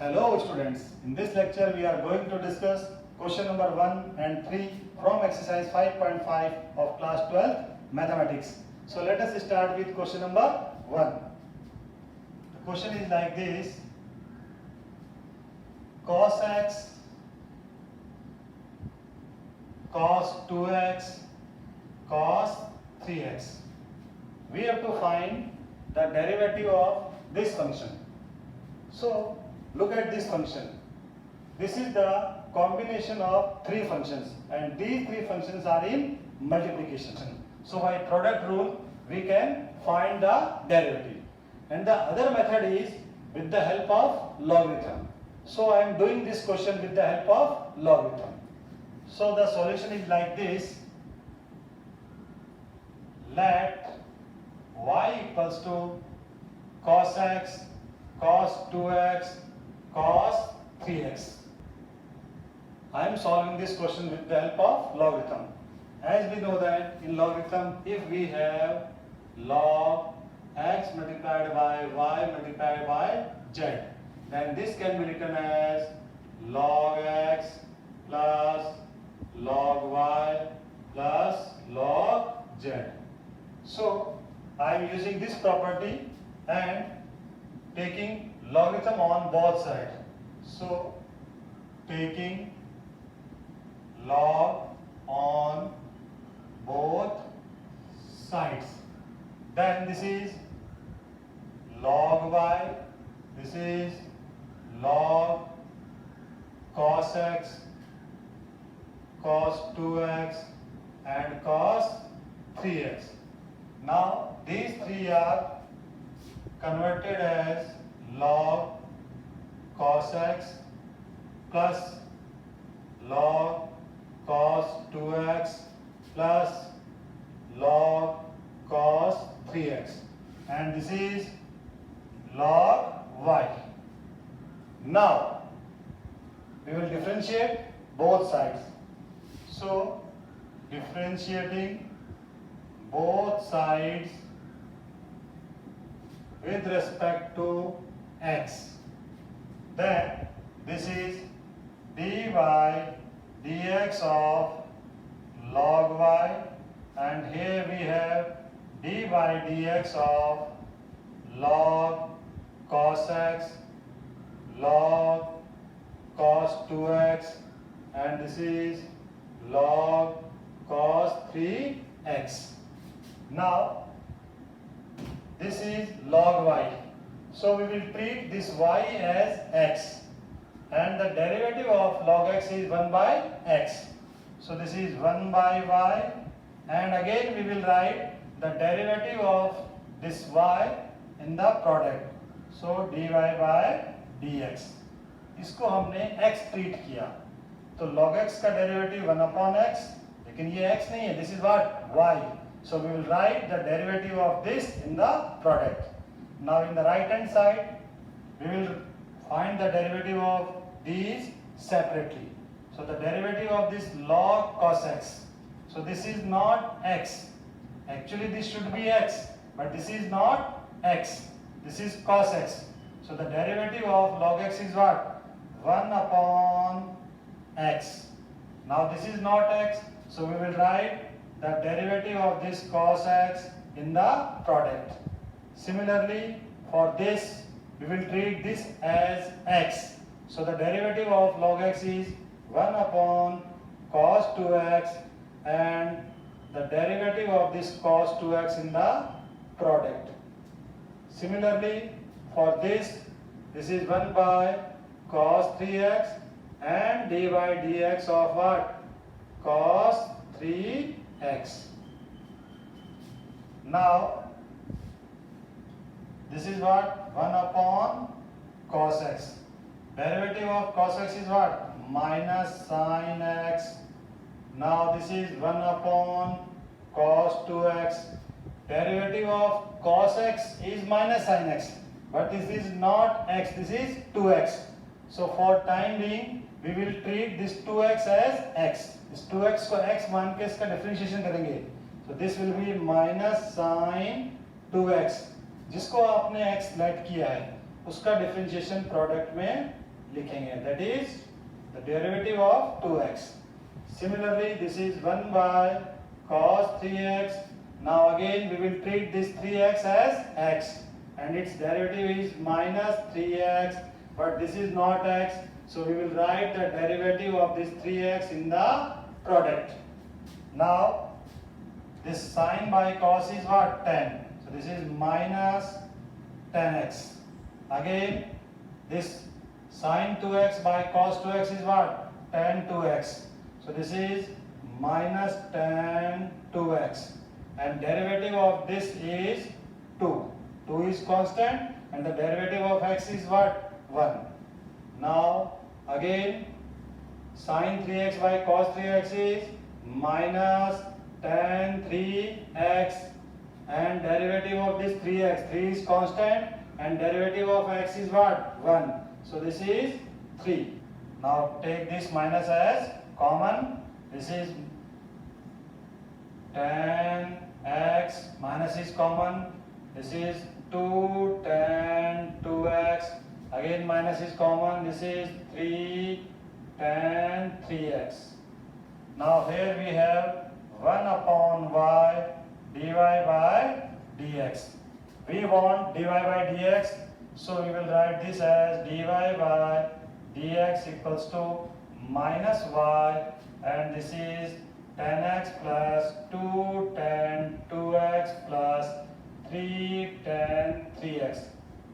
Hello students, in this lecture we are going to discuss question number 1 and 3 from exercise 5.5 of class 12 mathematics. So let us start with question number 1. The question is like this: cos x, cos 2x, cos 3x. We have to find the derivative of this function. So look at this function. This is the combination of three functions, and these three functions are in multiplication. So by product rule we can find the derivative, and the other method is with the help of logarithm. So I am doing this question with the help of logarithm. So the solution is like this: let y equals to cos x, cos 2x, cos 3x. I am solving this question with the help of logarithm. As we know that in logarithm, if we have log x multiplied by y multiplied by z, then this can be written as log x plus log y plus log z. So I am using this property and taking logarithm on both sides. So taking log on both sides, then this is log y, this is log cos x, cos 2x and cos 3x. Now these three are converted as log cos x plus log cos 2x plus log cos 3x, and this is log y. Now we will differentiate both sides. So differentiating both sides with respect to x, then this is dy dx of log y, and here we have dy dx of log cos x, log cos 2x, and this is log cos 3x. Now this is log y. So we will treat this y as x, and the derivative of log x is 1 by x. So this is 1 by y, and again we will write the derivative of this y in the product. So dy by dx. इसको हमने x treat किया, तो log x का derivative 1 upon x, लेकिन ये x नहीं है, this is what? y. So we will write the derivative of this in the product. Now in the right hand side, we will find the derivative of these separately. So the derivative of this log cos x. So this is not x. Actually this should be x, but this is not x. This is cos x. So the derivative of log x is what? 1 upon x. Now this is not x, so we will write the derivative of this cos x in the product. Similarly, for this, we will treat this as x. So the derivative of log x is 1 upon cos 2x, and the derivative of this cos 2x in the product. Similarly, for this is 1 by cos 3x and dy dx of what? Cos 3x. Now this is what? 1 upon cos x. Derivative of cos x is what? Minus sin x. Now this is 1 upon cos 2x. Derivative of cos x is minus sin x, but this is not x, this is 2x. So for time being we will treat this 2x as x. इस 2x को x मान के इसका differentiation करेंगे, so this will be minus sin 2x. जिसको आपने x late किया है उसका डिफरेंशिएशन प्रोडक्ट में लिखेंगे, that is the derivative of 2x. Similarly, this is 1 by cos 3x. Now again we will treat this 3x as x and its derivative is minus 3x, but this is not x, so we will write the derivative of this 3x in the product. Now this sine by cos is what? 10. So this is minus 10x. Again this sine 2x by cos 2x is what? Tan 2x. So this is minus tan 2x. And derivative of this is 2. 2 is constant and the derivative of x is what? 1. Now again sine 3x by cos 3x is minus tan 3x and derivative of this 3x. 3 is constant and derivative of x is what? 1. So this is 3. Now take this minus as common. This is tan x minus is common. This is 2 tan 2x. Again minus is common. This is 3 tan 3x. Now here we have 1 upon y dy by dx. We want dy by dx, so we will write this as dy by dx equals to minus y, and this is tan x plus 2 tan 2x plus 3 tan 3x.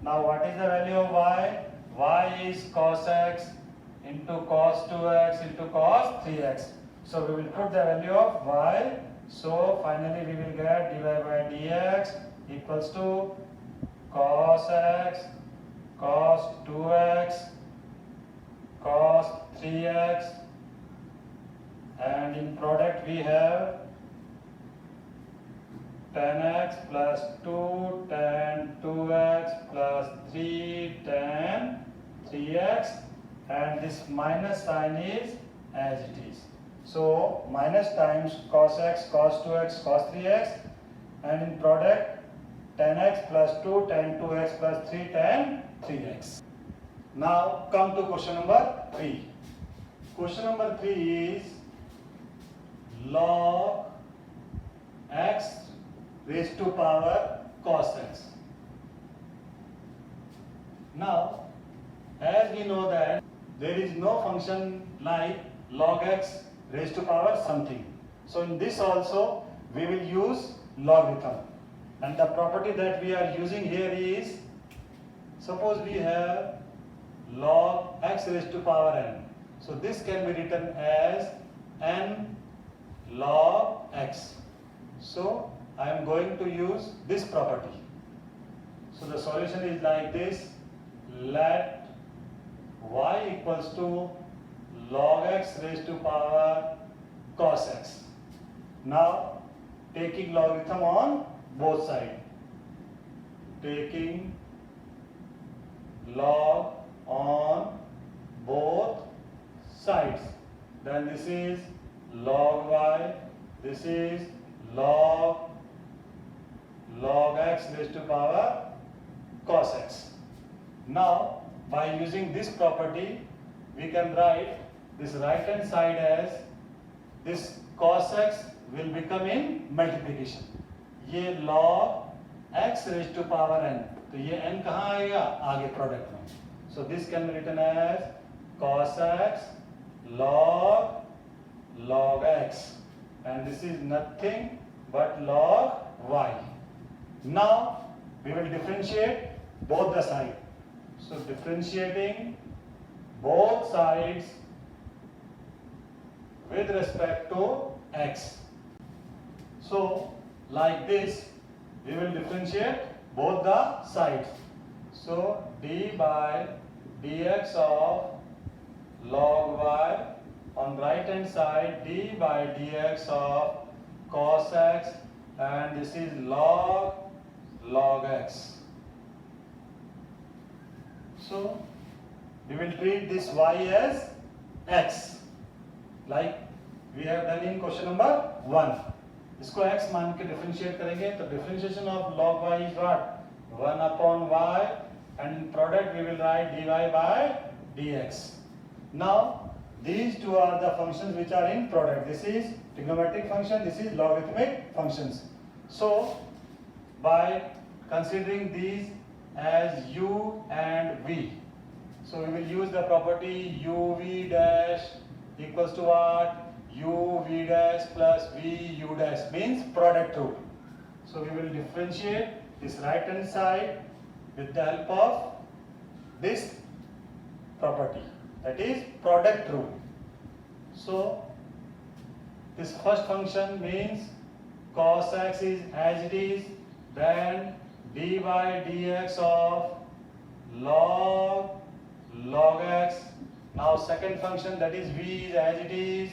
Now what is the value of y? Y is cos x into cos 2x into cos 3x. So we will put the value of y. So finally we will get dy by dx equals to cos x cos 2x cos 3x, and in product we have tan x plus 2 tan 2x plus 3 tan 3x, and this minus sign is as it is. So minus times cos x cos 2x cos 3x, and in product tan x plus 2 tan 2x plus 3 tan 3x. Now come to question number 3. Question number 3 is log x raised to power cos x. Now as we know that there is no function like log x raised to power something. So in this also we will use logarithm, and the property that we are using here is, suppose we have log x raised to power n. So this can be written as n log x. So I am going to use this property. So the solution is like this. Let y equals to log x raised to power cos x. Now taking logarithm on both sides. Taking log on both sides. Then this is log y, this is log x raised to power cos x. Now by using this property we can write this right hand side as this cos x will become in multiplication. ये log x raised to power n, तो ये n कहाँ आएगा? आगे product में. So this can be written as cos x log x, and this is nothing but log y. Now we will differentiate both the sides. So differentiating both sides with respect to x. So like this we will differentiate both the sides. So d by dx of log y, on right hand side d by dx of cos x, and this is log x. So we will treat this y as x like we have done in question number 1. इसको x मान के differentiate करेंगे, तो differentiation of log y is what? 1 upon y, and in product we will write dy by dx. Now these two are the functions which are in product. This is trigonometric function, this is logarithmic functions. So by considering these as u and v, so we will use the property uv dash equals to what? uv dash plus vu dash means product rule. So we will differentiate this right hand side with the help of this property, that is product rule. So this first function means cos x is as it is, then dy dx of log x. Now second function, that is v, is as it is,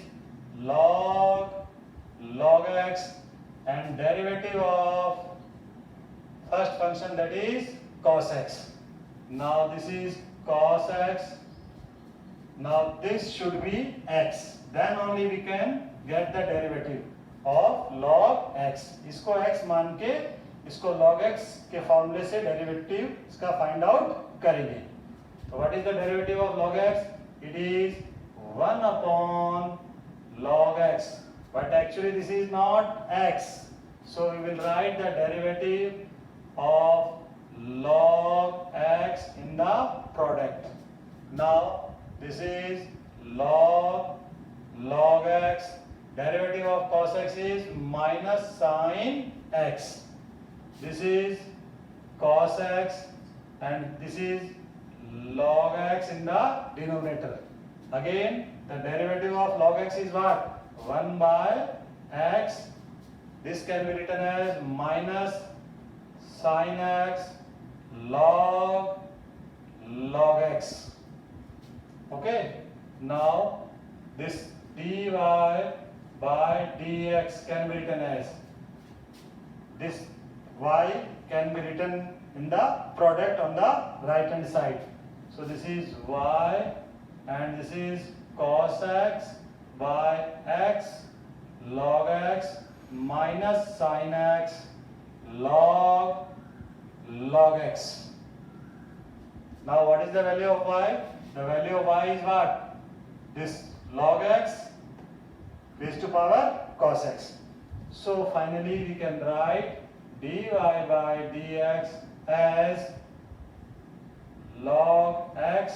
log x, and derivative of first function, that is cos x. Now this is cos x. Now this should be x. Then only we can get the derivative of log x. इसको x मान के इसको log x के फॉर्मूले से derivative इसका find out करेंगे. So what is the derivative of log x? It is 1 upon log x. But actually this is not x. So we will write the derivative of log x in the product. Now this is log x. Derivative of cos x is minus sin x. This is cos x and this is log x in the denominator. Again the derivative of log x is what? 1 by x. This can be written as minus sin x log x. Okay. Now this dy by dx can be written as, this y can be written in the product on the right hand side. So this is y and this is cos x by x log x minus sin x log x. Now what is the value of y? The value of y is what? This log x raised to power cos x. So finally we can write dy by dx as log x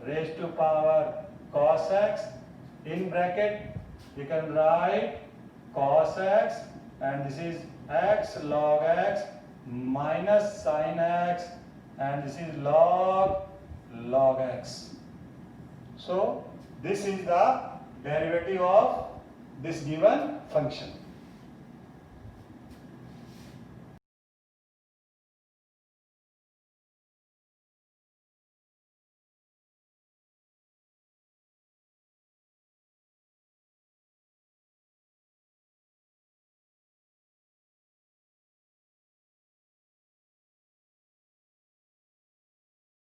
raised to power cos x. In bracket you can write cos x and this is x log x minus sin x and this is log x. So this is the derivative of this given function.